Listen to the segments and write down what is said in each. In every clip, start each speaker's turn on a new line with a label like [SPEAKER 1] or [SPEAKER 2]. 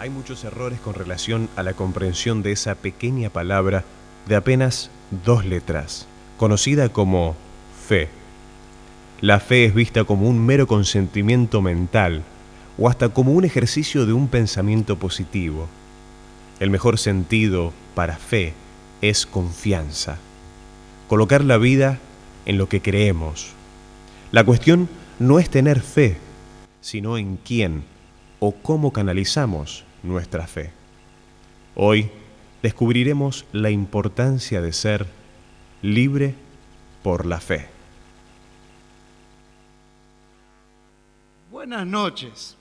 [SPEAKER 1] Hay muchos errores con relación a la comprensión de esa pequeña palabra de apenas 2 letras, conocida como fe. La fe es vista como un mero consentimiento mental o hasta como un ejercicio de un pensamiento positivo. El mejor sentido para fe es confianza. Colocar la vida en lo que creemos. La cuestión no es tener fe, sino en quién o cómo canalizamos nuestra fe. Hoy descubriremos la importancia de ser libre por la fe.
[SPEAKER 2] Buenas noches.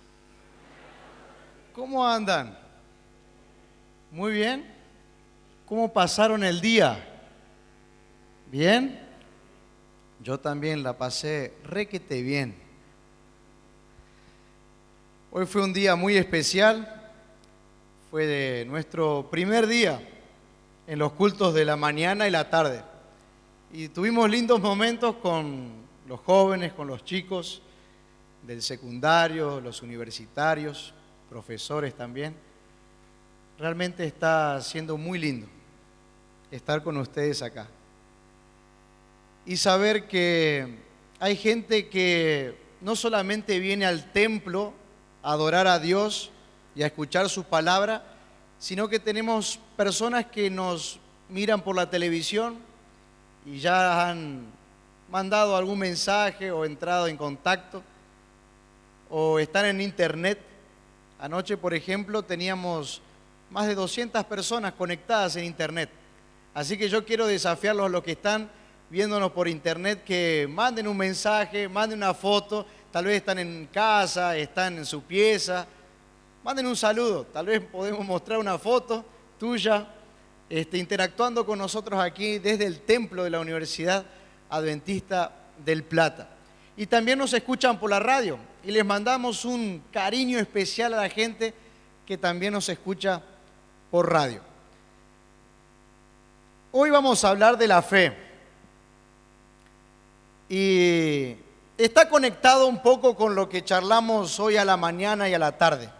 [SPEAKER 2] ¿Cómo andan? ¿Muy bien? ¿Cómo pasaron el día? ¿Bien? Yo también la pasé requete bien. Hoy fue un día muy especial. Fue de nuestro primer día en los cultos de la mañana y la tarde. Y tuvimos lindos momentos con los jóvenes, con los chicos del secundario, los universitarios, profesores también. Realmente está siendo muy lindo estar con ustedes acá. Y saber que hay gente que no solamente viene al templo a adorar a Dios y a escuchar su palabra, sino que tenemos personas que nos miran por la televisión y ya han mandado algún mensaje o entrado en contacto o están en internet. Anoche, por ejemplo, teníamos más de 200 personas conectadas en internet. Así que yo quiero desafiarlos a los que están viéndonos por internet que manden un mensaje, manden una foto, tal vez están en casa, están en su pieza, manden un saludo, tal vez podemos mostrar una foto tuya, interactuando con nosotros aquí desde el templo de la Universidad Adventista del Plata. Y también nos escuchan por la radio y les mandamos un cariño especial a la gente que también nos escucha por radio. Hoy vamos a hablar de la fe y está conectado un poco con lo que charlamos hoy a la mañana y a la tarde.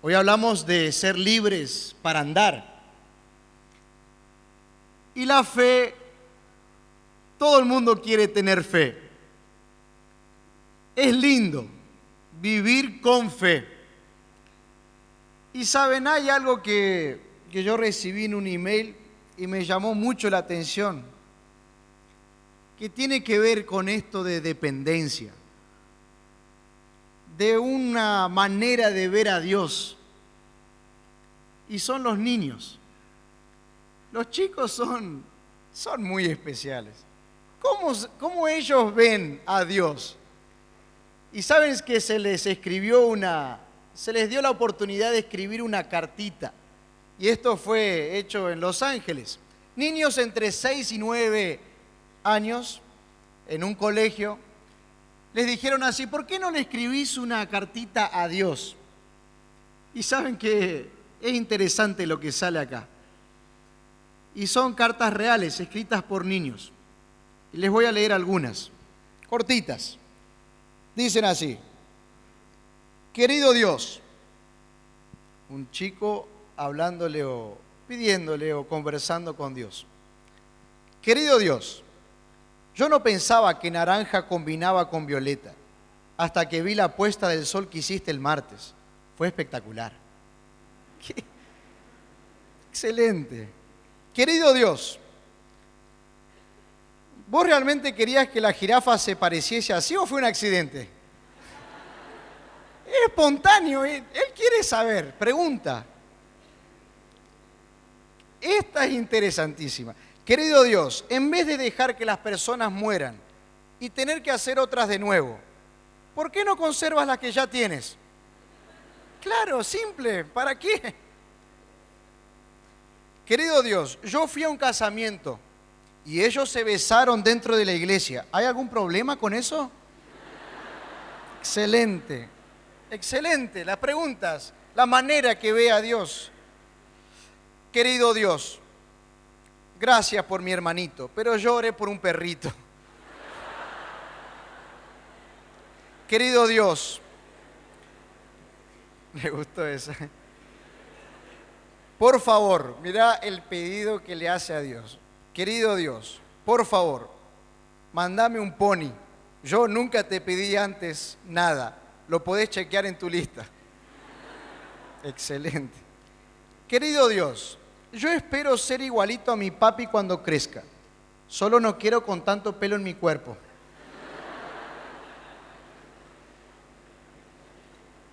[SPEAKER 2] Hoy hablamos de ser libres para andar. Y la fe, todo el mundo quiere tener fe. Es lindo vivir con fe. Y saben, hay algo que yo recibí en un email y me llamó mucho la atención, que tiene que ver con esto de dependencia, de una manera de ver a Dios. Y son los niños. Los chicos son muy especiales. ¿Cómo ellos ven a Dios? Y saben que se les dio la oportunidad de escribir una cartita. Y esto fue hecho en Los Ángeles. Niños entre 6 y 9 años, en un colegio, les dijeron así: ¿por qué no le escribís una cartita a Dios? Y saben que es interesante lo que sale acá. Y son cartas reales, escritas por niños. Y les voy a leer algunas, cortitas. Dicen así: querido Dios, un chico hablándole o pidiéndole o conversando con Dios. Querido Dios, yo no pensaba que naranja combinaba con violeta hasta que vi la puesta del sol que hiciste el martes. Fue espectacular. ¿Qué? Excelente. Querido Dios, ¿vos realmente querías que la jirafa se pareciese así o fue un accidente? Es espontáneo, él quiere saber, pregunta. Esta es interesantísima. Querido Dios, en vez de dejar que las personas mueran y tener que hacer otras de nuevo, ¿por qué no conservas las que ya tienes? Claro, simple, ¿para qué? Querido Dios, yo fui a un casamiento y ellos se besaron dentro de la iglesia. ¿Hay algún problema con eso? Excelente, excelente. Las preguntas, la manera que ve a Dios. Querido Dios, gracias por mi hermanito, pero yo oré por un perrito. Querido Dios, Me gustó eso. Por favor, mira el pedido que le hace a Dios. Querido Dios, por favor, mándame un pony. Yo nunca te pedí antes nada. Lo podés chequear en tu lista. Excelente. Querido Dios, yo espero ser igualito a mi papi cuando crezca. Solo no quiero con tanto pelo en mi cuerpo.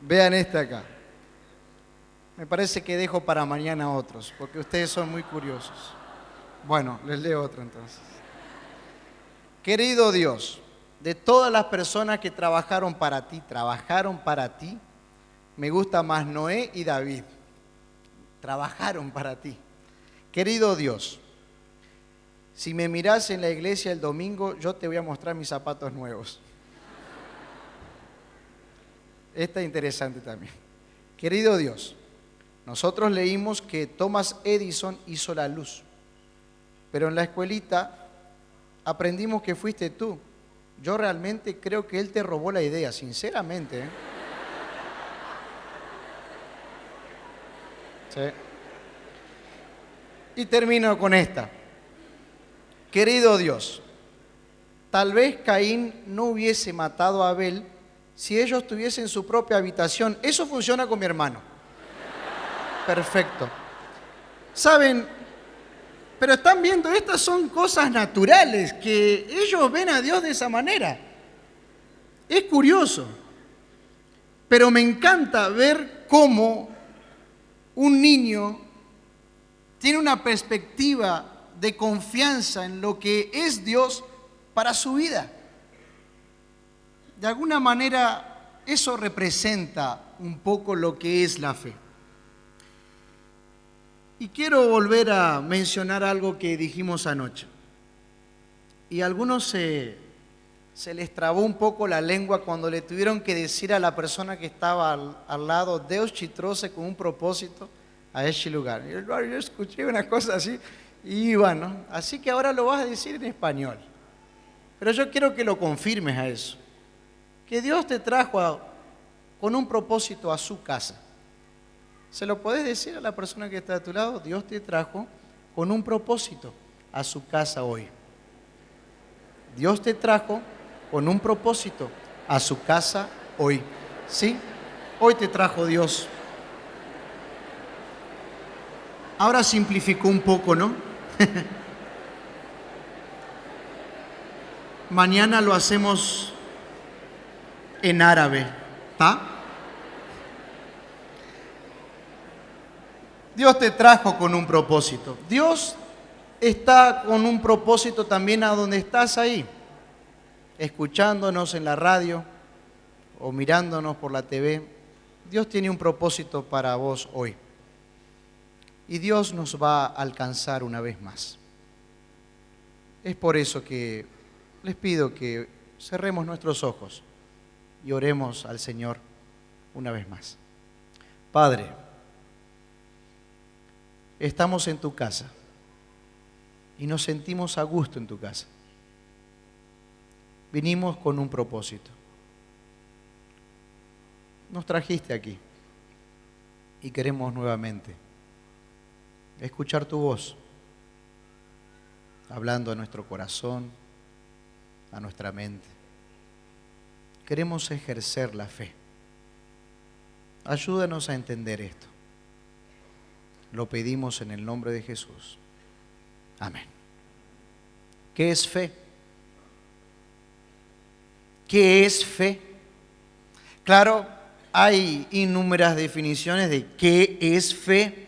[SPEAKER 2] Vean esta acá. Me parece que dejo para mañana otros, porque ustedes son muy curiosos. Bueno, les leo otro entonces. Querido Dios, de todas las personas que trabajaron para ti, me gusta más Noé y David. Trabajaron para ti. Querido Dios, si me mirás en la iglesia el domingo, yo te voy a mostrar mis zapatos nuevos. Esta es interesante también. Querido Dios, nosotros leímos que Thomas Edison hizo la luz, pero en la escuelita aprendimos que fuiste tú. Yo realmente creo que él te robó la idea, sinceramente. Sí. Y termino con esta. Querido Dios, tal vez Caín no hubiese matado a Abel si ellos tuviesen su propia habitación. Eso funciona con mi hermano. Perfecto. ¿Saben? Pero están viendo, estas son cosas naturales, que ellos ven a Dios de esa manera. Es curioso. Pero me encanta ver cómo un niño tiene una perspectiva de confianza en lo que es Dios para su vida. De alguna manera, eso representa un poco lo que es la fe. Y quiero volver a mencionar algo que dijimos anoche. Y a algunos se les trabó un poco la lengua cuando le tuvieron que decir a la persona que estaba al lado, Dios te trouxe con un propósito a ese lugar. Y yo escuché una cosa así y bueno, así que ahora lo vas a decir en español. Pero yo quiero que lo confirmes a eso. Que Dios te trajo con un propósito a su casa. ¿Se lo podés decir a la persona que está a tu lado? Dios te trajo con un propósito a su casa hoy. Dios te trajo con un propósito a su casa hoy. ¿Sí? Hoy te trajo Dios. Ahora simplificó un poco, ¿no? Mañana lo hacemos en árabe, ¿está? Dios te trajo con un propósito. Dios está con un propósito también a donde estás ahí, escuchándonos en la radio o mirándonos por la TV. Dios tiene un propósito para vos hoy. Y Dios nos va a alcanzar una vez más. Es por eso que les pido que cerremos nuestros ojos y oremos al Señor una vez más. Padre, estamos en tu casa y nos sentimos a gusto en tu casa. Vinimos con un propósito. Nos trajiste aquí y queremos nuevamente escuchar tu voz, hablando a nuestro corazón, a nuestra mente. Queremos ejercer la fe. Ayúdanos a entender esto. Lo pedimos en el nombre de Jesús. Amén. ¿Qué es fe? ¿Qué es fe? Claro, hay innumerables definiciones de qué es fe.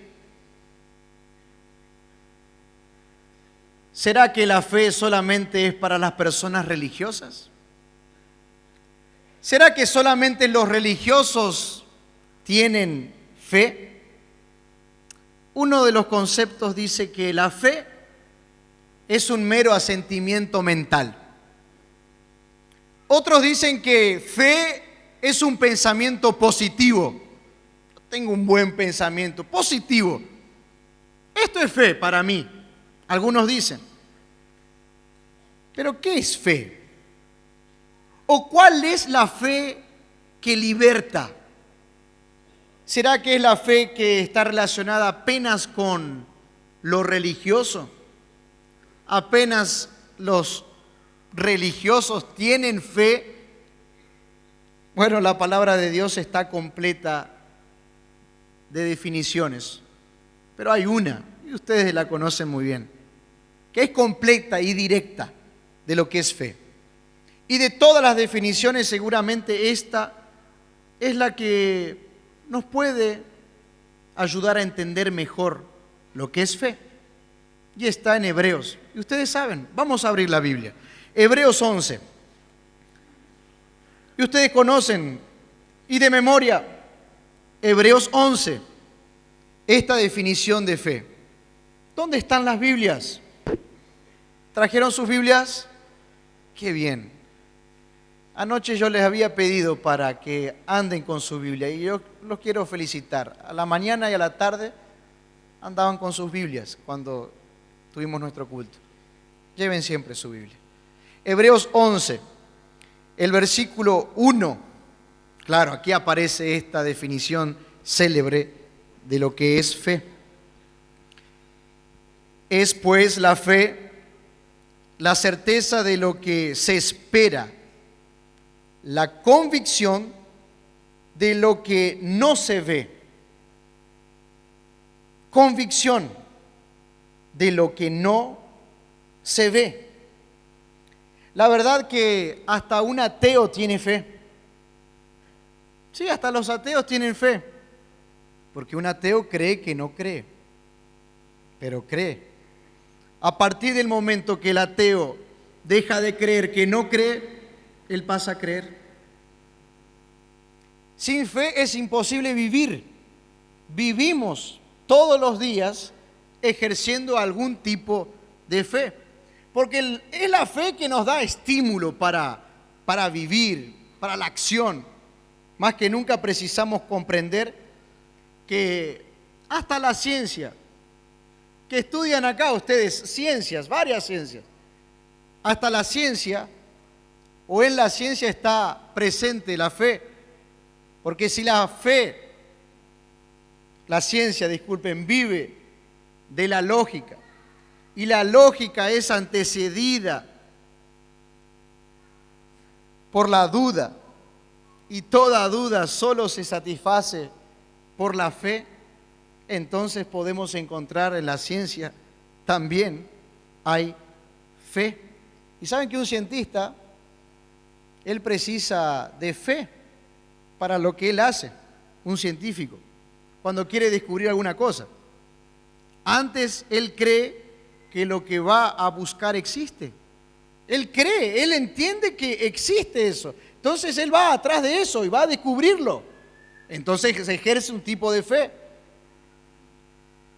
[SPEAKER 2] ¿Será que la fe solamente es para las personas religiosas? ¿Será que solamente los religiosos tienen fe? Uno de los conceptos dice que la fe es un mero asentimiento mental. Otros dicen que fe es un pensamiento positivo. Yo tengo un buen pensamiento positivo. Esto es fe para mí. Algunos dicen. Pero ¿qué es fe? ¿O cuál es la fe que liberta? ¿Será que es la fe que está relacionada apenas con lo religioso? ¿Apenas los religiosos tienen fe? Bueno, la palabra de Dios está completa de definiciones, pero hay una, y ustedes la conocen muy bien, que es completa y directa de lo que es fe. Y de todas las definiciones, seguramente esta es la que nos puede ayudar a entender mejor lo que es fe. Y está en Hebreos. Y ustedes saben, vamos a abrir la Biblia. Hebreos 11. Y ustedes conocen, y de memoria, Hebreos 11, esta definición de fe. ¿Dónde están las Biblias? ¿Trajeron sus Biblias? ¡Qué bien! Anoche yo les había pedido para que anden con su Biblia y yo los quiero felicitar. A la mañana y a la tarde andaban con sus Biblias cuando tuvimos nuestro culto. Lleven siempre su Biblia. Hebreos 11, el versículo 1. Claro, aquí aparece esta definición célebre de lo que es fe. Es pues la fe, la certeza de lo que se espera, la convicción de lo que no se ve. Convicción de lo que no se ve. La verdad que hasta un ateo tiene fe. Sí, hasta los ateos tienen fe. Porque un ateo cree que no cree, pero cree. A partir del momento que el ateo deja de creer que no cree, él pasa a creer. Sin fe es imposible vivir. Vivimos todos los días ejerciendo algún tipo de fe. Porque es la fe que nos da estímulo para vivir, para la acción. Más que nunca precisamos comprender que hasta la ciencia, que estudian acá ustedes, ciencias, varias ciencias, hasta la ciencia, o en la ciencia está presente la fe. Porque si la fe, la ciencia, disculpen, vive de la lógica, y la lógica es antecedida por la duda, y toda duda solo se satisface por la fe, entonces podemos encontrar en la ciencia también hay fe. Y saben que un cientista, él precisa de fe para lo que él hace, un científico, cuando quiere descubrir alguna cosa. Antes él cree que lo que va a buscar existe. Él cree, él entiende que existe eso. Entonces él va atrás de eso y va a descubrirlo. Entonces se ejerce un tipo de fe.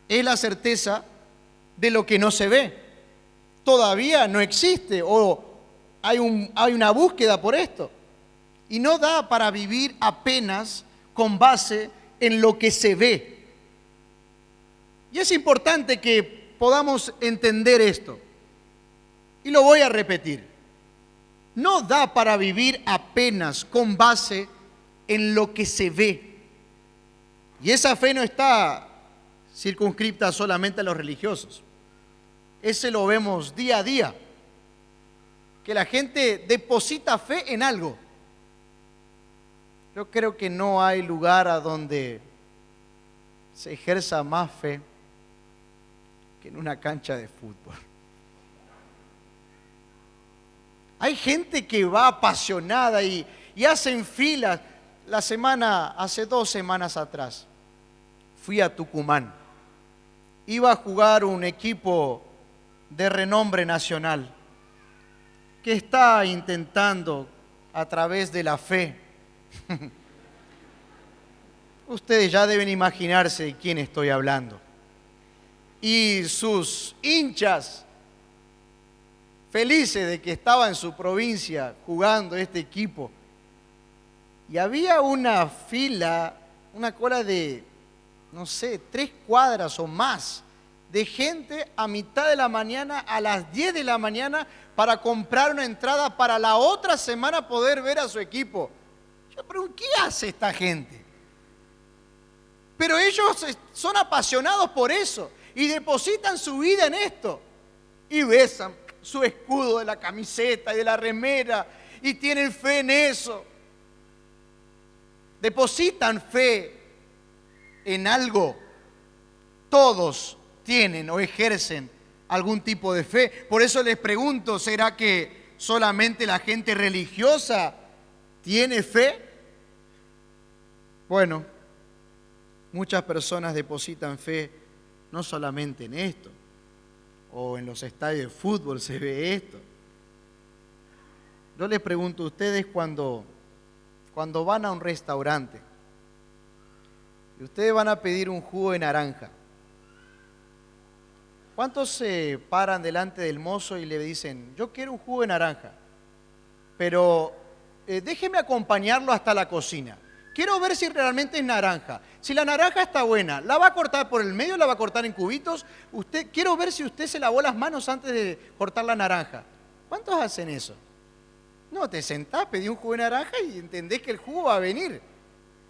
[SPEAKER 2] Es la certeza de lo que no se ve. Todavía no existe o hay una búsqueda por esto. Y no da para vivir apenas con base en lo que se ve. Y es importante que podamos entender esto. Y lo voy a repetir. No da para vivir apenas con base en lo que se ve. Y esa fe no está circunscripta solamente a los religiosos. Ese lo vemos día a día. Que la gente deposita fe en algo. Yo creo que no hay lugar a donde se ejerza más fe que en una cancha de fútbol. Hay gente que va apasionada y hacen filas. Hace 2 semanas atrás, fui a Tucumán. Iba a jugar un equipo de renombre nacional que está intentando a través de la fe. Ustedes ya deben imaginarse de quién estoy hablando. Y sus hinchas, felices de que estaba en su provincia jugando este equipo. Y había una fila, una cola de, no sé, 3 cuadras o más de gente a mitad de la mañana, a las 10 de la mañana, para comprar una entrada para la otra semana poder ver a su equipo. Yo pregunto, ¿qué hace esta gente? Pero ellos son apasionados por eso y depositan su vida en esto. Y besan su escudo de la camiseta y de la remera y tienen fe en eso. Depositan fe en algo. Todos tienen o ejercen algún tipo de fe. Por eso les pregunto, ¿será que solamente la gente religiosa tiene fe? Bueno, muchas personas depositan fe no solamente en esto, o en los estadios de fútbol se ve esto. Yo les pregunto a ustedes cuando van a un restaurante y ustedes van a pedir un jugo de naranja, ¿cuántos se paran delante del mozo y le dicen, yo quiero un jugo de naranja, pero déjeme acompañarlo hasta la cocina? Quiero ver si realmente es naranja. Si la naranja está buena, ¿la va a cortar por el medio o la va a cortar en cubitos? Quiero ver si usted se lavó las manos antes de cortar la naranja. ¿Cuántos hacen eso? No, te sentás, pedí un jugo de naranja y entendés que el jugo va a venir.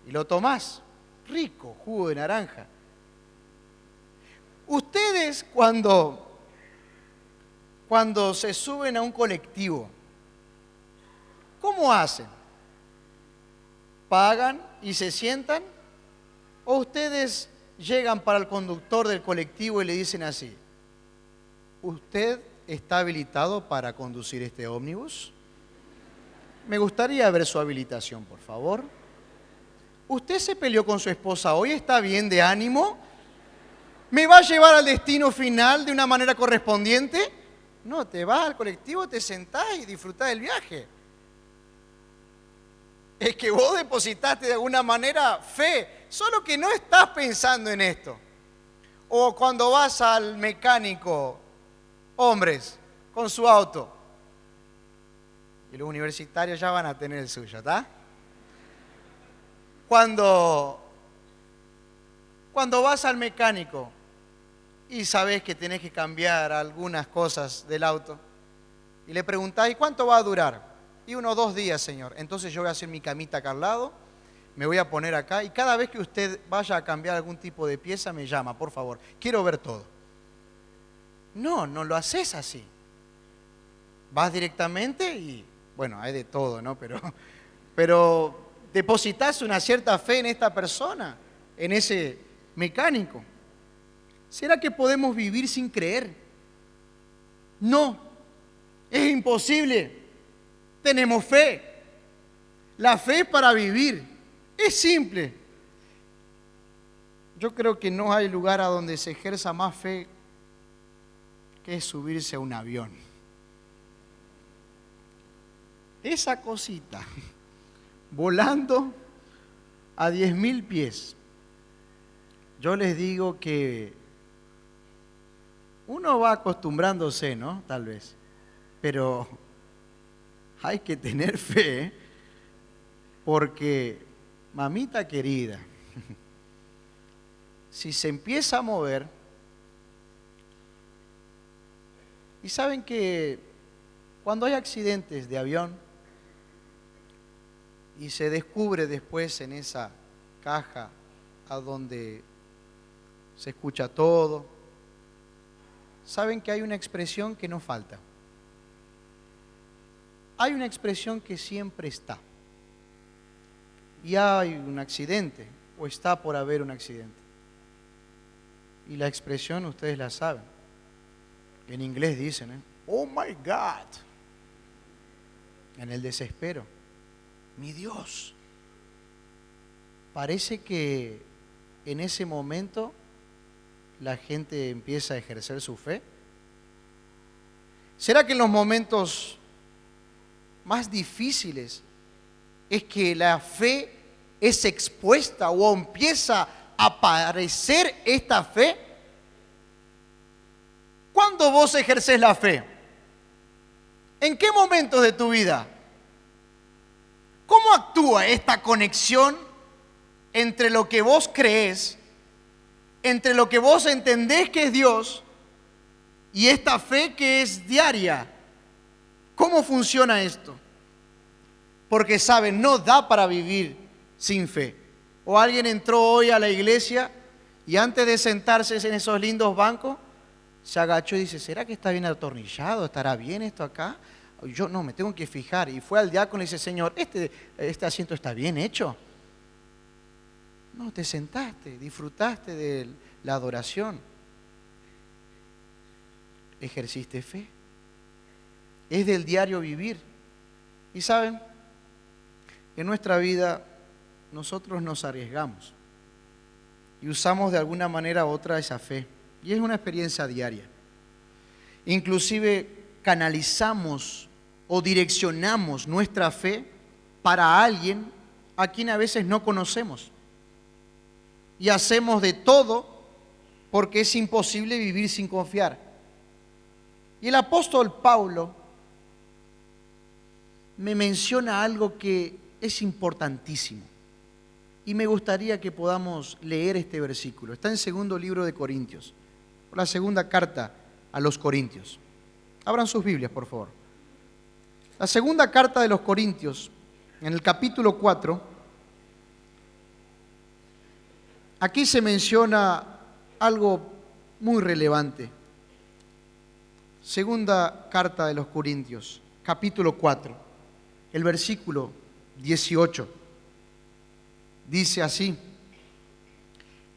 [SPEAKER 2] Y lo tomás. Rico jugo de naranja. Ustedes cuando se suben a un colectivo, ¿cómo hacen? ¿Pagan y se sientan? ¿O ustedes llegan para el conductor del colectivo y le dicen así, ¿usted está habilitado para conducir este ómnibus? Me gustaría ver su habilitación, por favor. ¿Usted se peleó con su esposa hoy? ¿Está bien de ánimo? ¿Me va a llevar al destino final de una manera correspondiente? No, te vas al colectivo, te sentás y disfrutás del viaje. Es que vos depositaste de alguna manera fe, solo que no estás pensando en esto. O cuando vas al mecánico, hombres, con su auto, y los universitarios ya van a tener el suyo, ¿está? Cuando vas al mecánico y sabes que tenés que cambiar algunas cosas del auto, y le preguntás, ¿y cuánto va a durar? Y 1 o 2 días, señor. Entonces yo voy a hacer mi camita acá al lado, me voy a poner acá y cada vez que usted vaya a cambiar algún tipo de pieza me llama, por favor. Quiero ver todo. No lo haces así. Vas directamente y, bueno, hay de todo, ¿no? Pero depositas una cierta fe en esta persona, en ese mecánico. ¿Será que podemos vivir sin creer? No, es imposible. Tenemos fe. La fe es para vivir. Es simple. Yo creo que no hay lugar a donde se ejerza más fe que es subirse a un avión. Esa cosita, volando a 10.000 pies. Yo les digo que uno va acostumbrándose, ¿no? Tal vez. Pero hay que tener fe, porque, mamita querida, si se empieza a mover, y saben que cuando hay accidentes de avión y se descubre después en esa caja a donde se escucha todo, saben que hay una expresión que no falta. Hay una expresión que siempre está. Y hay un accidente, o está por haber un accidente. Y la expresión ustedes la saben. En inglés dicen, oh my God. En el desespero. Mi Dios. Parece que en ese momento la gente empieza a ejercer su fe. ¿Será que en los momentos más difíciles es que la fe es expuesta o empieza a aparecer esta fe? ¿Cuándo vos ejercés la fe? ¿En qué momentos de tu vida? ¿Cómo actúa esta conexión entre lo que vos crees, entre lo que vos entendés que es Dios y esta fe que es diaria? ¿Cómo funciona esto? Porque saben, no da para vivir sin fe. O alguien entró hoy a la iglesia y antes de sentarse en esos lindos bancos, se agachó y dice, ¿será que está bien atornillado? ¿Estará bien esto acá? Yo no, me tengo que fijar. Y fue al diácono y dice, Señor, ¿este asiento está bien hecho? No, te sentaste, disfrutaste de la adoración. Ejerciste fe. Es del diario vivir. Y saben, en nuestra vida nosotros nos arriesgamos y usamos de alguna manera u otra esa fe. Y es una experiencia diaria. Inclusive canalizamos o direccionamos nuestra fe para alguien a quien a veces no conocemos. Y hacemos de todo porque es imposible vivir sin confiar. Y el apóstol Pablo me menciona algo que es importantísimo. Y me gustaría que podamos leer este versículo. Está en segundo libro de Corintios, la segunda carta a los Corintios. Abran sus Biblias, por favor. La segunda carta de los Corintios, en el capítulo 4, aquí se menciona algo muy relevante. Segunda carta de los Corintios, capítulo 4, el versículo 18. Dice así: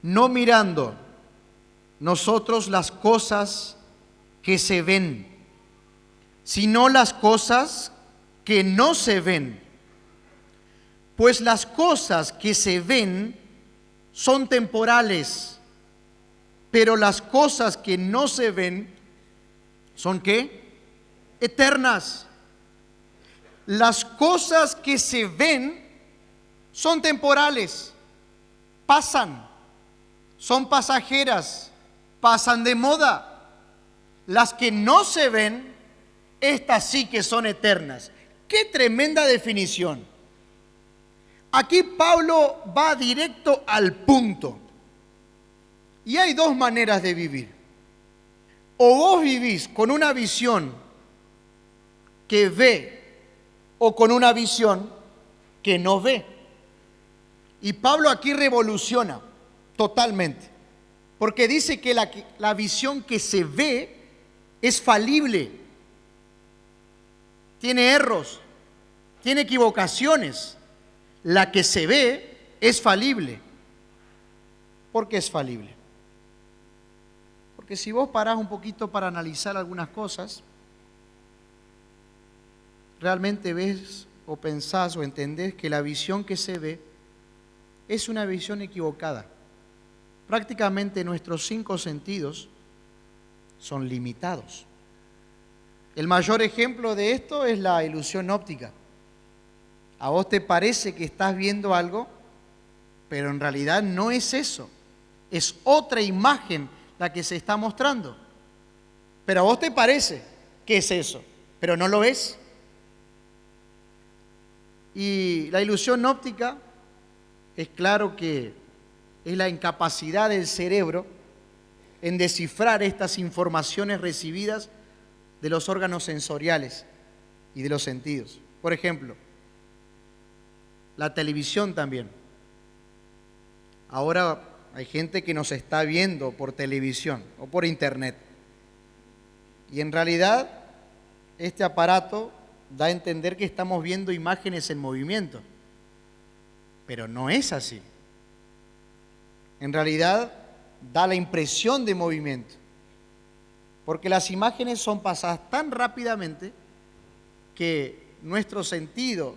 [SPEAKER 2] no mirando nosotros las cosas que se ven, sino las cosas que no se ven. Pues las cosas que se ven son temporales, pero las cosas que no se ven son ¿qué? Eternas. Las cosas que se ven son temporales, pasan, son pasajeras, pasan de moda. Las que no se ven, estas sí que son eternas. ¡Qué tremenda definición! Aquí Pablo va directo al punto. Y hay dos maneras de vivir. O vos vivís con una visión que ve, o con una visión que no ve. Y Pablo aquí revoluciona totalmente, porque dice que la visión que se ve es falible, tiene errores, tiene equivocaciones. La que se ve es falible. ¿Por qué es falible? Porque si vos parás un poquito para analizar algunas cosas, realmente ves o pensás o entendés que la visión que se ve es una visión equivocada. Prácticamente nuestros 5 sentidos son limitados. El mayor ejemplo de esto es la ilusión óptica. A vos te parece que estás viendo algo, pero en realidad no es eso. Es otra imagen la que se está mostrando. Pero a vos te parece que es eso, pero no lo es. Y la ilusión óptica es claro que es la incapacidad del cerebro en descifrar estas informaciones recibidas de los órganos sensoriales y de los sentidos. Por ejemplo, la televisión también. Ahora hay gente que nos está viendo por televisión o por internet. Y en realidad este aparato da a entender que estamos viendo imágenes en movimiento. Pero no es así. En realidad da la impresión de movimiento, porque las imágenes son pasadas tan rápidamente que nuestro sentido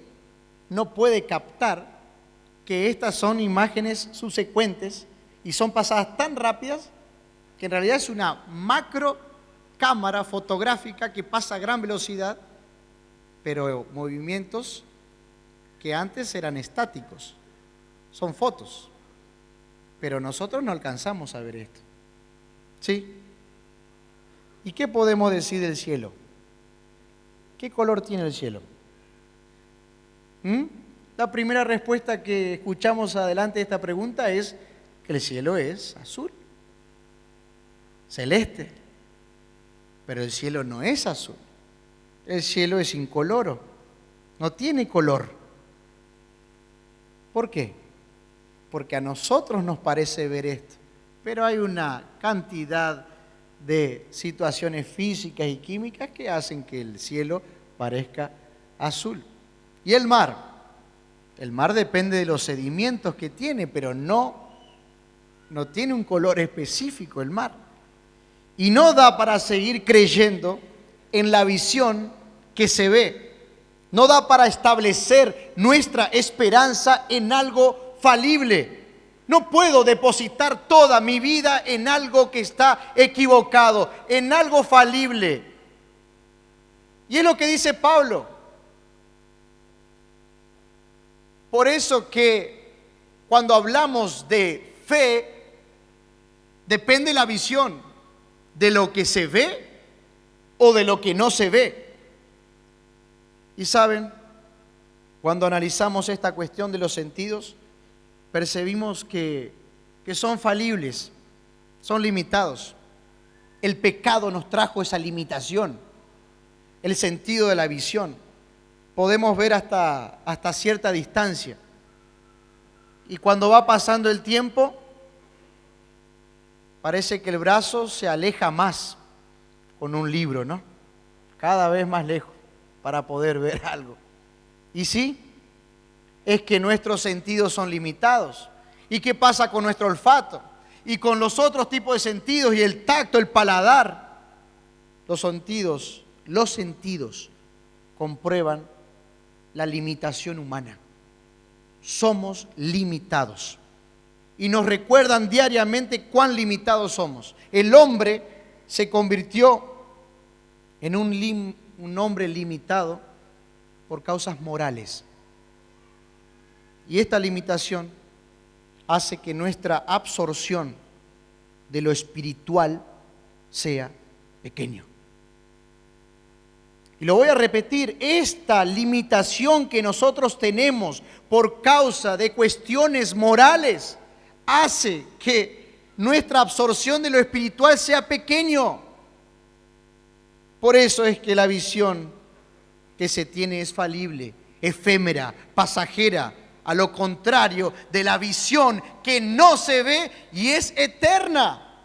[SPEAKER 2] no puede captar que estas son imágenes subsecuentes y son pasadas tan rápidas que en realidad es una macro cámara fotográfica que pasa a gran velocidad, pero movimientos que antes eran estáticos. Son fotos, pero nosotros no alcanzamos a ver esto. ¿Sí? ¿Y qué podemos decir del cielo? ¿Qué color tiene el cielo? La primera respuesta que escuchamos adelante de esta pregunta es que el cielo es azul, celeste, pero el cielo no es azul. El cielo es incoloro, no tiene color. ¿Por qué? porque a nosotros nos parece ver esto, pero hay una cantidad de situaciones físicas y químicas que hacen que el cielo parezca azul. Y el mar depende de los sedimentos que tiene, pero no tiene un color específico el mar. Y no da para seguir creyendo en la visión que se ve. No da para establecer nuestra esperanza en algo falible. No puedo depositar toda mi vida en algo que está equivocado, en algo falible. Y es lo que dice Pablo. Por eso que cuando hablamos de fe, depende la visión de lo que se ve o de lo que no se ve. Y saben, cuando analizamos esta cuestión de los sentidos, percibimos que son falibles, son limitados. El pecado nos trajo esa limitación, el sentido de la visión. Podemos ver hasta cierta distancia. Y cuando va pasando el tiempo, parece que el brazo se aleja más con un libro, ¿no? Cada vez más lejos para poder ver algo. Y sí, es que nuestros sentidos son limitados. ¿Y qué pasa con nuestro olfato? Y con los otros tipos de sentidos y el tacto, el paladar. Los sentidos comprueban la limitación humana. Somos limitados. Y nos recuerdan diariamente cuán limitados somos. El hombre se convirtió en un hombre limitado por causas morales. Y esta limitación hace que nuestra absorción de lo espiritual sea pequeño. Y lo voy a repetir, esta limitación que nosotros tenemos por causa de cuestiones morales hace que nuestra absorción de lo espiritual sea pequeño. Por eso es que la visión que se tiene es falible, efímera, pasajera, a lo contrario de la visión que no se ve y es eterna.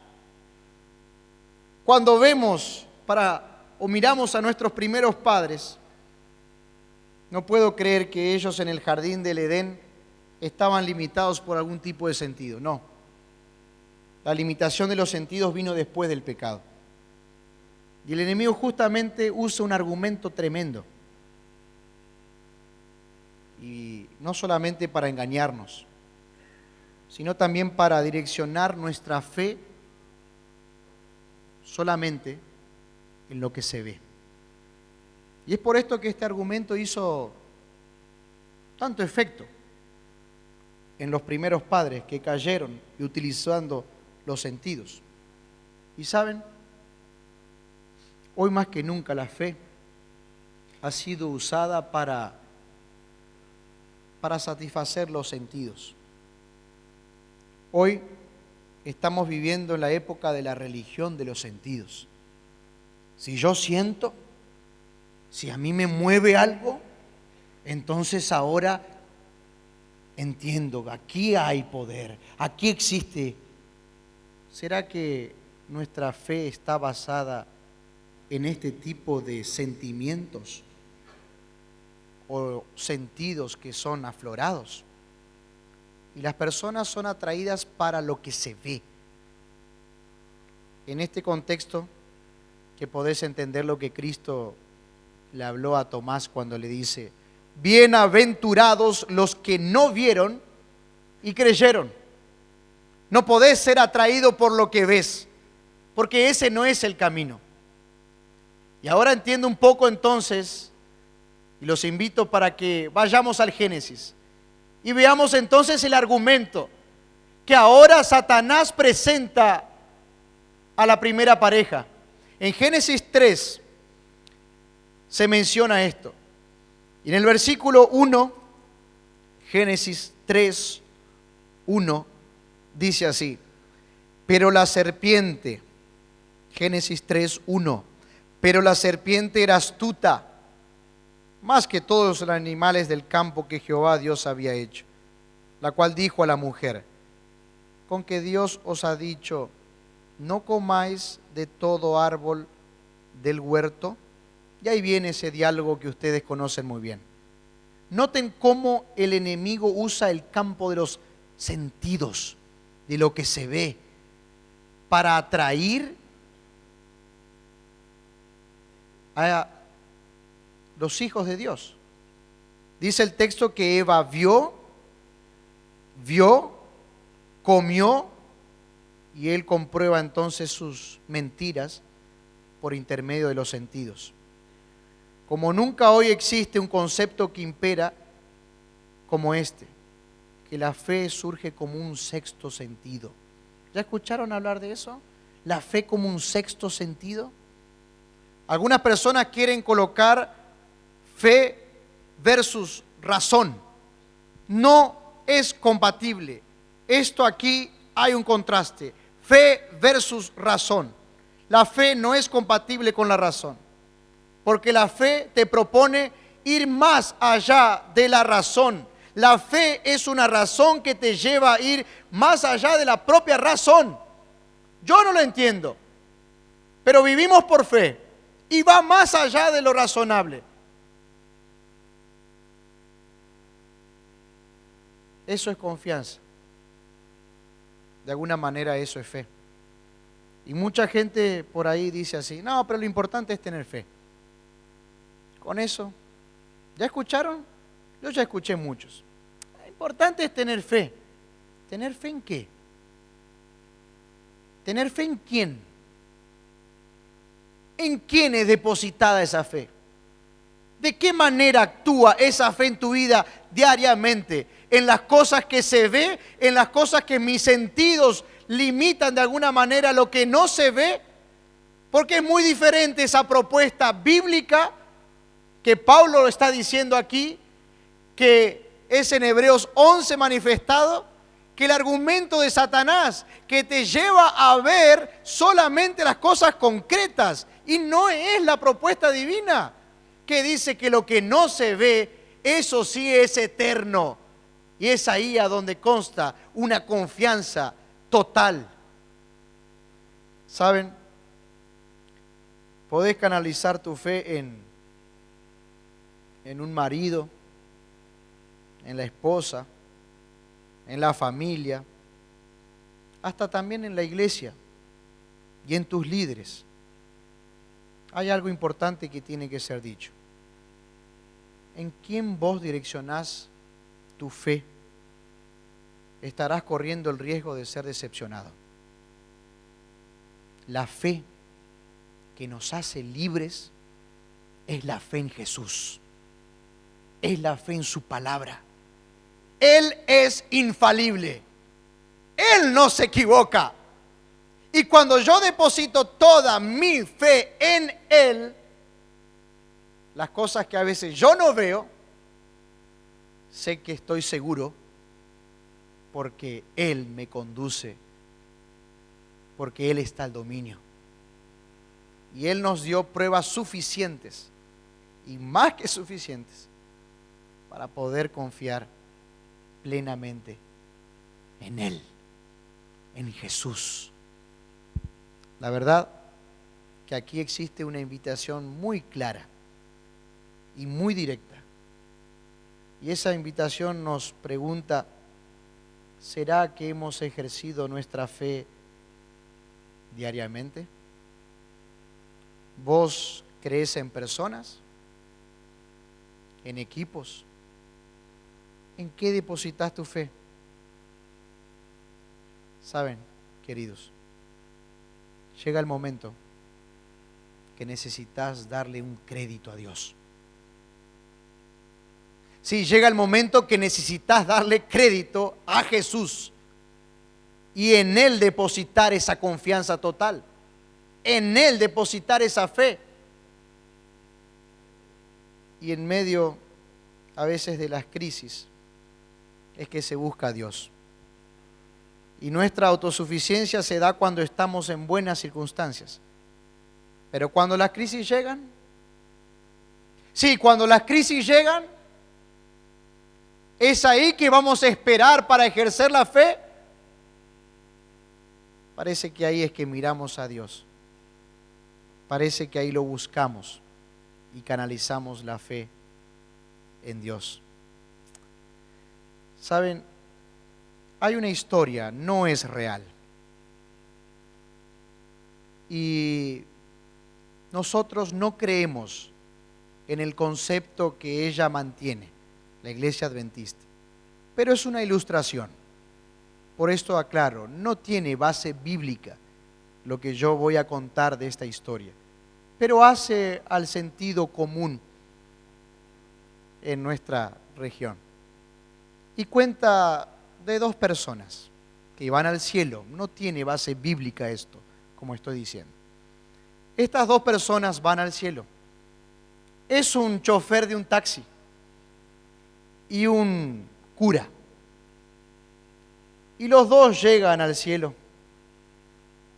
[SPEAKER 2] Cuando vemos o miramos a nuestros primeros padres, no puedo creer que ellos en el jardín del Edén estaban limitados por algún tipo de sentido. No. La limitación de los sentidos vino después del pecado. Y el enemigo justamente usa un argumento tremendo. Y no solamente para engañarnos, sino también para direccionar nuestra fe solamente en lo que se ve. Y es por esto que este argumento hizo tanto efecto en los primeros padres que cayeron y utilizando los sentidos. Y saben, hoy más que nunca la fe ha sido usada para satisfacer los sentidos. Hoy estamos viviendo en la época de la religión de los sentidos. Si yo siento, si a mí me mueve algo, entonces ahora entiendo, aquí hay poder, aquí existe. ¿Será que nuestra fe está basada en este tipo de sentimientos o sentidos que son aflorados? Y las personas son atraídas para lo que se ve. En este contexto, que podés entender lo que Cristo le habló a Tomás cuando le dice: bienaventurados los que no vieron y creyeron. No podés ser atraído por lo que ves, porque ese no es el camino. Y ahora entiendo un poco entonces, y los invito para que vayamos al Génesis y veamos entonces el argumento que ahora Satanás presenta a la primera pareja. En Génesis 3 se menciona esto. Y en el versículo 1, Génesis 3, 1, dice así: pero la serpiente, Génesis 3, 1, pero la serpiente era astuta, más que todos los animales del campo que Jehová Dios había hecho. la cual dijo a la mujer: con que Dios os ha dicho, no comáis de todo árbol del huerto. Y ahí viene ese diálogo que ustedes conocen muy bien. Noten cómo el enemigo usa el campo de los sentidos, de lo que se ve, para atraer a los hijos de Dios. Dice el texto que Eva vio, comió, y él comprueba entonces sus mentiras por intermedio de los sentidos. Como nunca hoy existe un concepto que impera como este, que la fe surge como un sexto sentido. ¿Ya escucharon hablar de eso? La fe como un sexto sentido. Algunas personas quieren colocar fe versus razón. No es compatible. Esto aquí hay un contraste. Fe versus razón. La fe no es compatible con la razón, porque la fe te propone ir más allá de la razón. La fe es una razón que te lleva a ir más allá de la propia razón. Yo no lo entiendo, pero vivimos por fe y va más allá de lo razonable. Eso es confianza. De alguna manera eso es fe. Y mucha gente por ahí dice así: no, pero lo importante es tener fe. Con eso, ¿ya escucharon? Yo ya escuché muchos. Lo importante es tener fe. ¿Tener fe en qué? ¿Tener fe en quién? ¿En quién es depositada esa fe? ¿De qué manera actúa esa fe en tu vida diariamente? ¿En las cosas que se ve? ¿En las cosas que mis sentidos limitan de alguna manera lo que no se ve? Porque es muy diferente esa propuesta bíblica que Pablo está diciendo aquí, que es en Hebreos 11 manifestado, que el argumento de Satanás, que te lleva a ver solamente las cosas concretas, y no es la propuesta divina, que dice que lo que no se ve, eso sí es eterno. Y es ahí a donde consta una confianza total. ¿Saben? Podés canalizar tu fe en un marido, en la esposa, en la familia, hasta también en la iglesia y en tus líderes. Hay algo importante que tiene que ser dicho. ¿En quién vos direccionás tu fe? Estarás corriendo el riesgo de ser decepcionado. La fe que nos hace libres es la fe en Jesús. Es la fe en su palabra. Él es infalible. Él no se equivoca. Y cuando yo deposito toda mi fe en Él, las cosas que a veces yo no veo, sé que estoy seguro porque Él me conduce, porque Él está al dominio. Y Él nos dio pruebas suficientes y más que suficientes para poder confiar plenamente en Él, en Jesús. La verdad que aquí existe una invitación muy clara y muy directa. Y esa invitación nos pregunta: ¿será que hemos ejercido nuestra fe diariamente? ¿Vos crees en personas? ¿En equipos? ¿En qué depositas tu fe? Saben, queridos, llega el momento que necesitas darle un crédito a Dios. Sí, llega el momento que necesitas darle crédito a Jesús y en Él depositar esa confianza total, en Él depositar esa fe. Y en medio a veces de las crisis es que se busca a Dios. Y nuestra autosuficiencia se da cuando estamos en buenas circunstancias. Pero cuando las crisis llegan, sí, cuando las crisis llegan, ¿Es ahí que vamos a esperar para ejercer la fe? Parece que ahí es que miramos a Dios. Parece que ahí lo buscamos y canalizamos la fe en Dios. ¿Saben? Hay una historia, no es real. Y nosotros no creemos en el concepto que ella mantiene, la Iglesia Adventista. Pero es una ilustración. Por esto aclaro, no tiene base bíblica lo que yo voy a contar de esta historia, pero hace al sentido común en nuestra región. Y cuenta de dos personas que van al cielo. No tiene base bíblica esto, como estoy diciendo. Estas dos personas van al cielo. Es un chofer de un taxi y un cura. Y los dos llegan al cielo.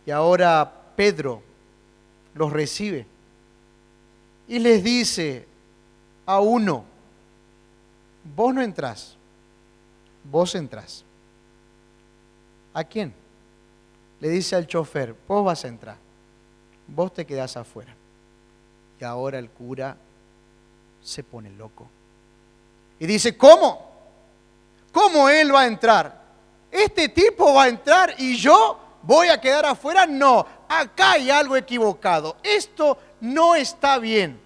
[SPEAKER 2] Y ahora Pedro los recibe y les dice a uno: vos no entrás, vos entrás. ¿A quién? Le dice al chofer: vos vas a entrar, vos te quedás afuera. Y ahora el cura se pone loco y dice: ¿cómo? ¿Cómo él va a entrar? ¿Este tipo va a entrar y yo voy a quedar afuera? No, acá hay algo equivocado. Esto no está bien.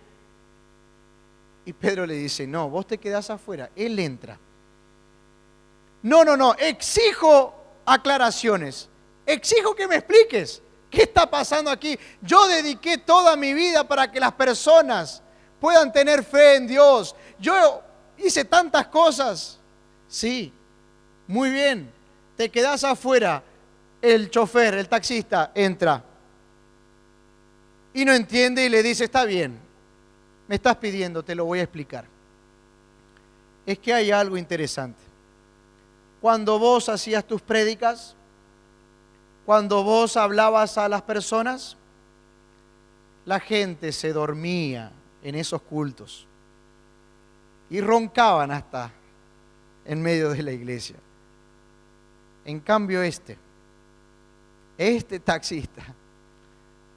[SPEAKER 2] Y Pedro le dice: no, vos te quedás afuera, él entra. No, exijo aclaraciones. Exijo que me expliques qué está pasando aquí. Yo dediqué toda mi vida para que las personas puedan tener fe en Dios. Yo hice tantas cosas. Sí, muy bien. Te quedás afuera. El chofer, el taxista, entra y no entiende y le dice: está bien, me estás pidiendo, te lo voy a explicar. Es que hay algo interesante. Cuando vos hacías tus prédicas, cuando vos hablabas a las personas, la gente se dormía en esos cultos y roncaban hasta en medio de la iglesia. En cambio este taxista,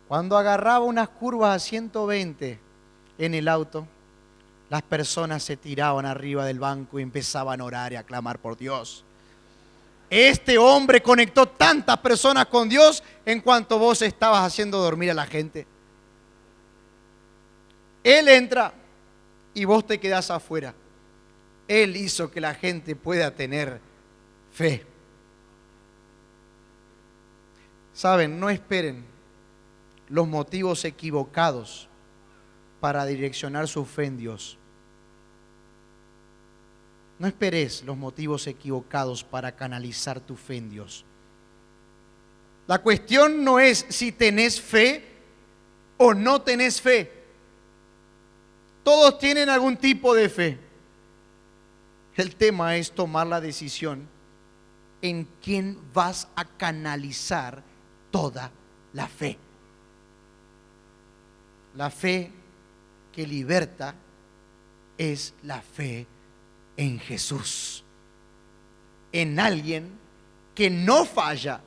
[SPEAKER 2] cuando agarraba unas curvas a 120 en el auto, las personas se tiraban arriba del banco y empezaban a orar y a clamar por Dios. Este hombre conectó tantas personas con Dios en cuanto vos estabas haciendo dormir a la gente. Él entra y vos te quedás afuera. Él hizo que la gente pueda tener fe. Saben, no esperen los motivos equivocados para direccionar su fe en Dios. No esperes los motivos equivocados para canalizar tu fe en Dios. La cuestión no es si tenés fe o no tenés fe. Todos tienen algún tipo de fe. El tema es tomar la decisión en quién vas a canalizar toda la fe. La fe que liberta es la fe en Jesús, en alguien que no falla,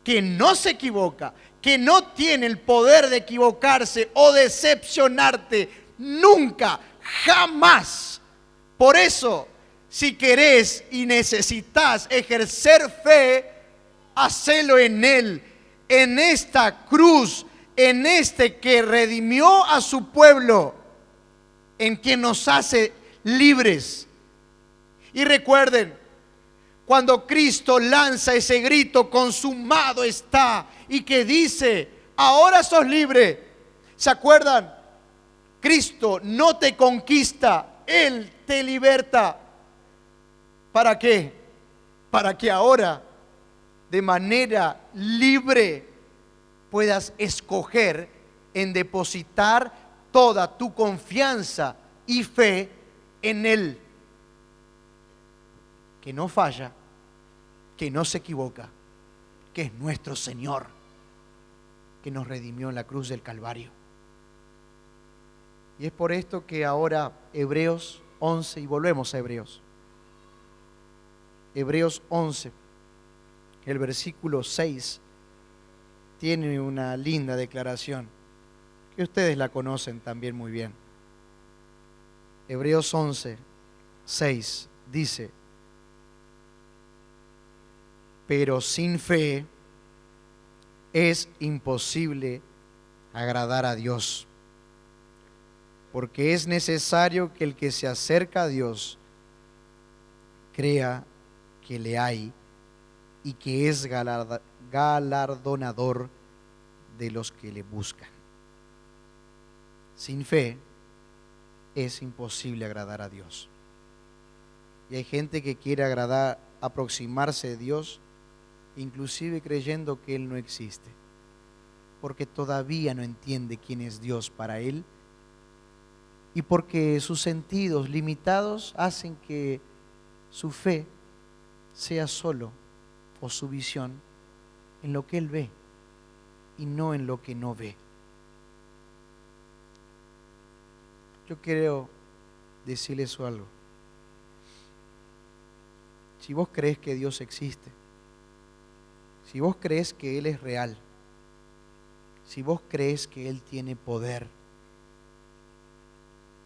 [SPEAKER 2] que no se equivoca, que no tiene el poder de equivocarse o decepcionarte nunca, jamás. Por eso, si querés y necesitas ejercer fe, hacelo en Él, en esta cruz, en este que redimió a su pueblo, en quien nos hace libres. Y recuerden, cuando Cristo lanza ese grito: consumado está, y que dice: ahora sos libre. ¿Se acuerdan? Cristo no te conquista, Él te liberta. ¿Para qué? Para que ahora, de manera libre, puedas escoger en depositar toda tu confianza y fe en Él, que no falla, que no se equivoca, que es nuestro Señor, que nos redimió en la cruz del Calvario. Y es por esto que ahora Hebreos 11, y volvemos a Hebreos, Hebreos 11, el versículo 6, tiene una linda declaración que ustedes la conocen también muy bien. Hebreos 11, 6 dice: pero sin fe es imposible agradar a Dios, porque es necesario que el que se acerca a Dios crea que le hay y que es galardonador de los que le buscan. Sin fe es imposible agradar a Dios. Y hay gente que quiere aproximarse a Dios, inclusive creyendo que Él no existe, porque todavía no entiende quién es Dios para él y porque sus sentidos limitados hacen que su fe sea solo, o su visión, en lo que él ve y no en lo que no ve. Yo quiero decirles algo. Si vos crees que Dios existe, si vos crees que Él es real, si vos crees que Él tiene poder,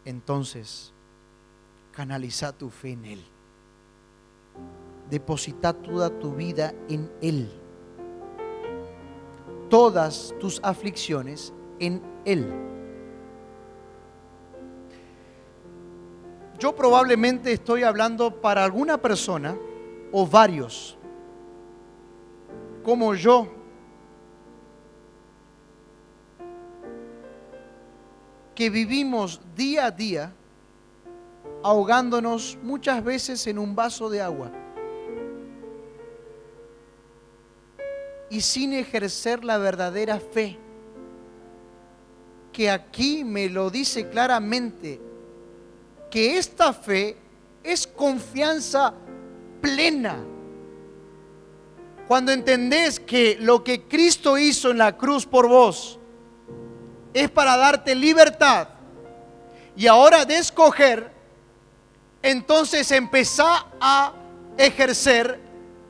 [SPEAKER 2] entonces canaliza tu fe en Él. Deposita toda tu vida en Él. Todas tus aflicciones en Él. Yo probablemente estoy hablando para alguna persona o varios, como yo, que vivimos día a día ahogándonos muchas veces en un vaso de agua y sin ejercer la verdadera fe, que aquí me lo dice claramente, que esta fe es confianza plena. Cuando entendés que lo que Cristo hizo en la cruz por vos es para darte libertad y ahora de escoger, entonces empezá a ejercer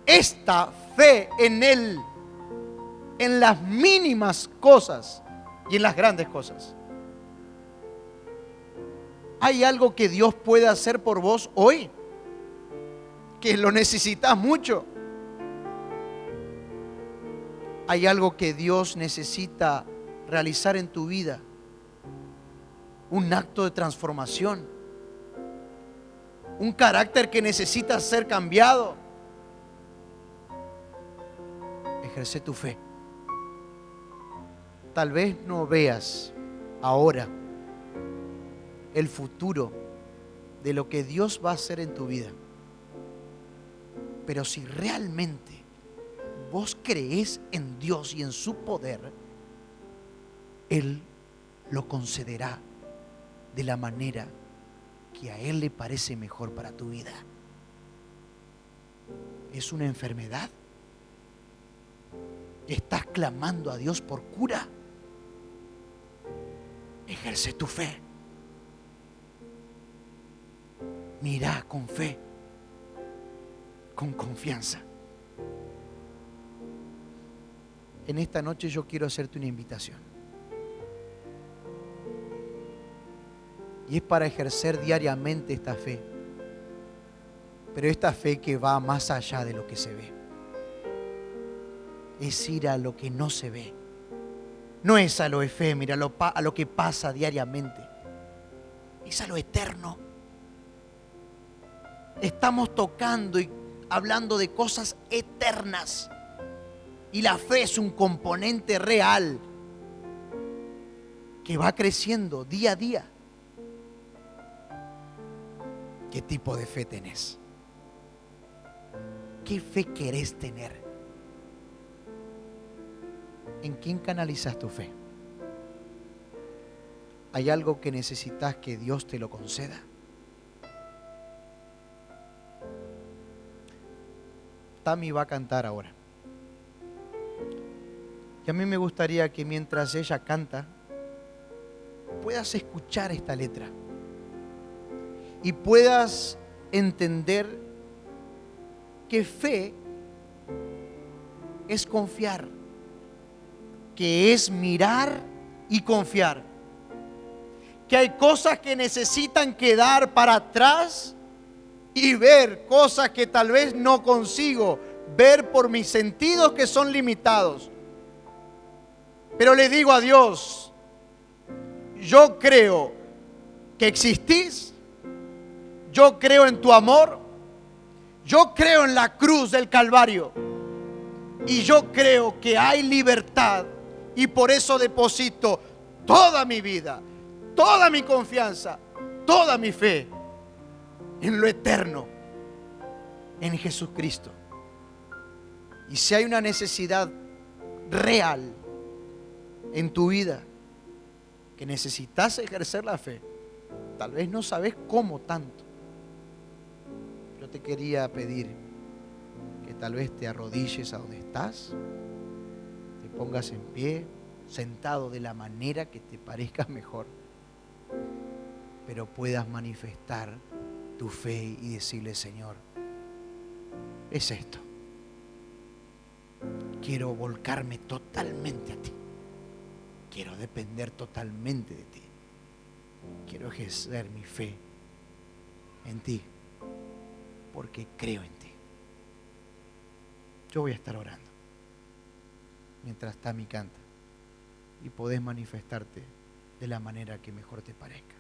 [SPEAKER 2] esta fe en Él, en las mínimas cosas y en las grandes cosas. ¿Hay algo que Dios puede hacer por vos hoy? Que lo necesitas mucho. ¿Hay algo que Dios necesita realizar en tu vida? Un acto de transformación. Un carácter que necesita ser cambiado. Ejerce tu fe. Tal vez no veas ahora el futuro de lo que Dios va a hacer en tu vida, pero si realmente vos creés en Dios y en su poder, Él lo concederá de la manera que a Él le parece mejor para tu vida. ¿Es una enfermedad? ¿Estás clamando a Dios por cura? Ejerce tu fe. Mirá con fe, con confianza. En esta noche yo quiero hacerte una invitación. Y es para ejercer diariamente esta fe. Pero esta fe que va más allá de lo que se ve. Es ir a lo que no se ve. No es a lo efímero, a lo que pasa diariamente. Es a lo eterno. Estamos tocando y hablando de cosas eternas. Y la fe es un componente real que va creciendo día a día. ¿Qué tipo de fe tenés? ¿Qué fe querés tener? ¿En quién canalizas tu fe? ¿Hay algo que necesitas que Dios te lo conceda? Tami va a cantar ahora. Y a mí me gustaría que mientras ella canta, puedas escuchar esta letra y puedas entender que fe es confiar, que es mirar y confiar. Que hay cosas que necesitan quedar para atrás y ver cosas que tal vez no consigo ver por mis sentidos que son limitados. Pero le digo a Dios, yo creo que existís, yo creo en tu amor, yo creo en la cruz del Calvario y yo creo que hay libertad, y por eso deposito toda mi vida, toda mi confianza, toda mi fe en lo eterno, en Jesucristo. Y si hay una necesidad real en tu vida, que necesitas ejercer la fe, tal vez no sabes cómo tanto, yo te quería pedir que tal vez te arrodilles a donde estás, te pongas en pie, sentado de la manera que te parezca mejor, pero puedas manifestar tu fe y decirle: Señor, es esto, quiero volcarme totalmente a ti, quiero depender totalmente de ti, quiero ejercer mi fe en ti, porque creo en ti. Yo voy a estar orando mientras Tami canta, y podés manifestarte de la manera que mejor te parezca.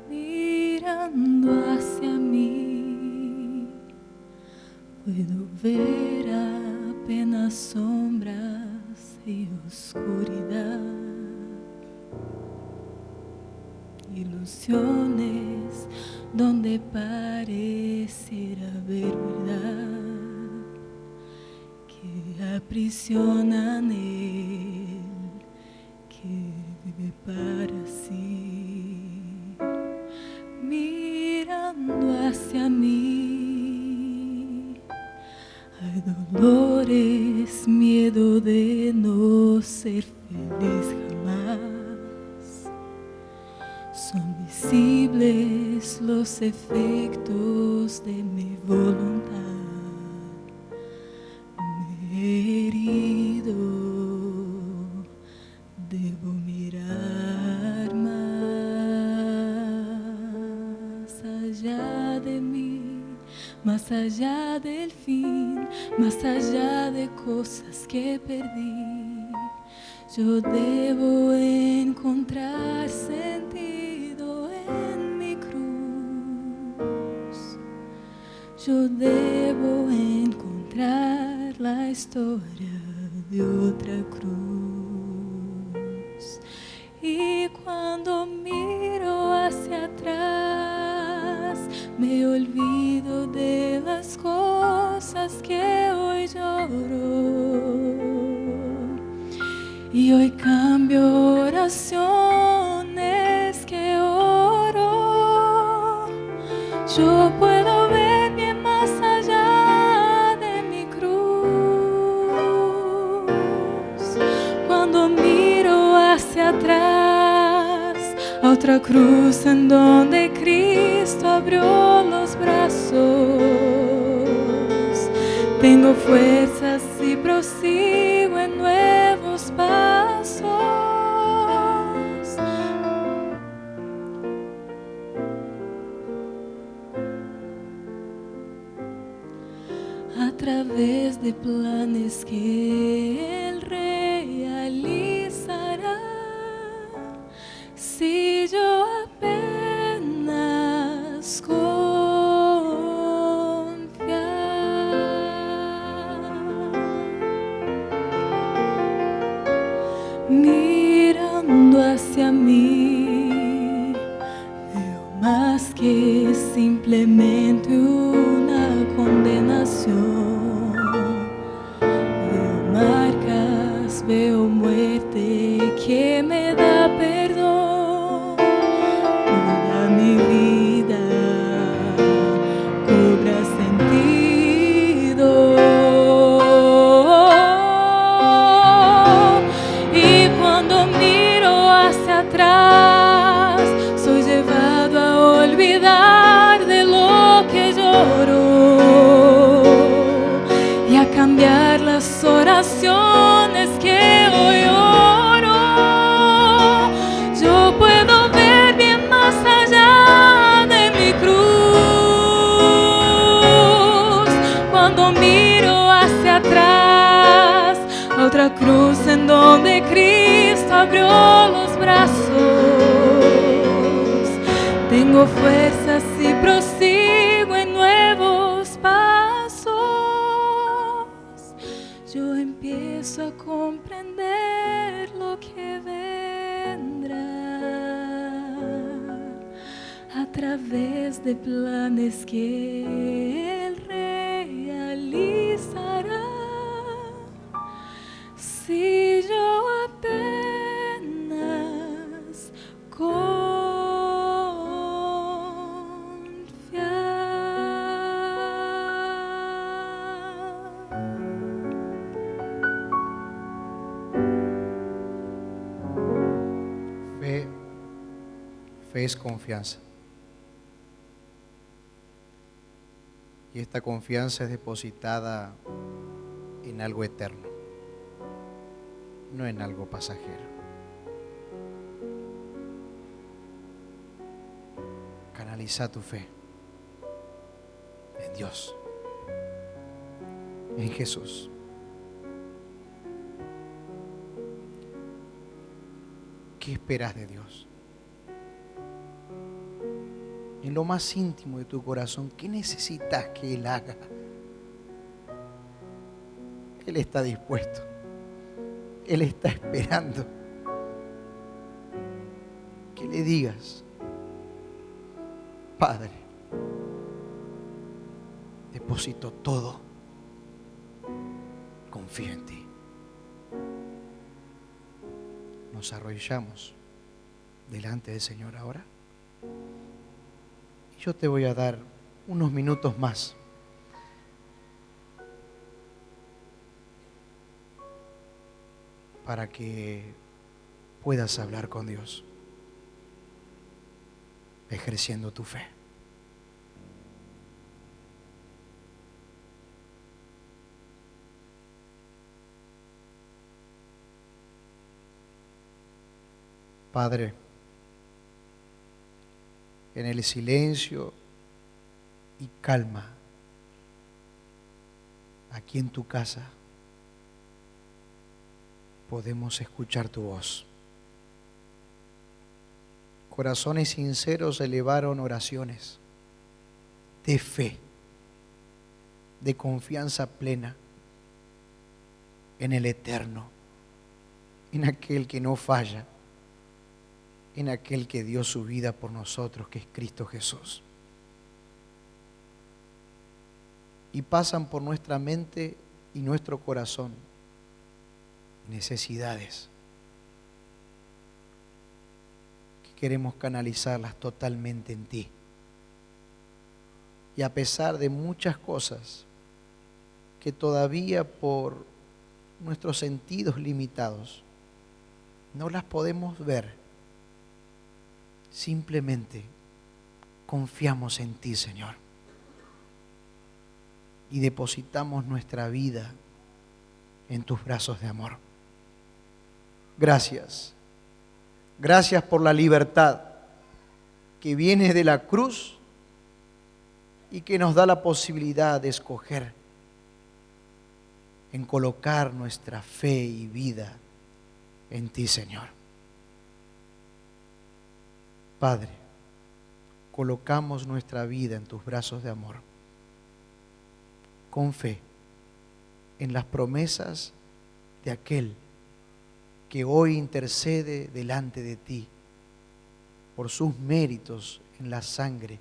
[SPEAKER 3] Mirando hacia mí, puedo ver apenas sombras y oscuridad, ilusiones donde pareciera haber verdad, que aprisionan el que vive para sí. Mirando hacia mí, hay dolores, miedo de no ser feliz jamás. Son visibles los efectos de mi voluntad. Me he herido, debo mirar más allá de mí, más allá del fin, más allá de cosas que perdí. Yo debo encontrar sentido en mi cruz. Yo debo encontrar la historia de otra cruz. Y cuando miro hacia atrás, me olvido de las cosas que hoy lloro. Y hoy cambio oraciones que oro. Yo puedo ver bien más allá de mi cruz. Cuando miro hacia atrás, a otra cruz en donde Cristo abrió los brazos, tengo fuerzas y prosigo en nuevos pasos. A través de planes que Él realizará, si yo apenas mirando hacia mí, veo más que simplemente una condenación. Veo marcas, veo muerte que me da perdón. Toda mi vida cobra sentido. la cruz en donde Cristo abrió los brazos. Tengo fuerzas y prosigo en nuevos pasos. Yo empiezo a comprender lo que vendrá a través de planes que Él realizará. Si yo apenas
[SPEAKER 2] Fe es confianza. Y esta confianza es depositada en algo eterno, no en algo pasajero. Canaliza tu fe en Dios, en Jesús. ¿Qué esperas de Dios? En lo más íntimo de tu corazón, ¿qué necesitas que Él haga? Él está dispuesto. Él está esperando que le digas: Padre, deposito todo, confío en ti. Nos arrodillamos delante del Señor ahora. Y yo te voy a dar unos minutos más para que puedas hablar con Dios, ejerciendo tu fe. Padre, en el silencio y calma, aquí en tu casa, podemos escuchar tu voz. Corazones sinceros elevaron oraciones de fe, de confianza plena en el Eterno, en aquel que no falla, en aquel que dio su vida por nosotros, que es Cristo Jesús. Y pasan por nuestra mente y nuestro corazón necesidades que queremos canalizarlas totalmente en ti. Y a pesar de muchas cosas que todavía por nuestros sentidos limitados no las podemos ver, simplemente confiamos en ti, Señor, y depositamos nuestra vida en tus brazos de amor. Gracias. Gracias por la libertad que viene de la cruz y que nos da la posibilidad de escoger en colocar nuestra fe y vida en ti, Señor. Padre, colocamos nuestra vida en tus brazos de amor, con fe en las promesas de aquel que hoy intercede delante de ti por sus méritos en la sangre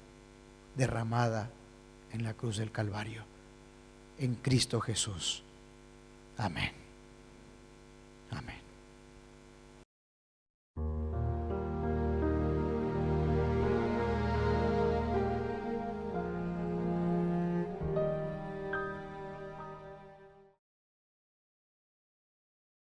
[SPEAKER 2] derramada en la cruz del Calvario, en Cristo Jesús. Amén. Amén.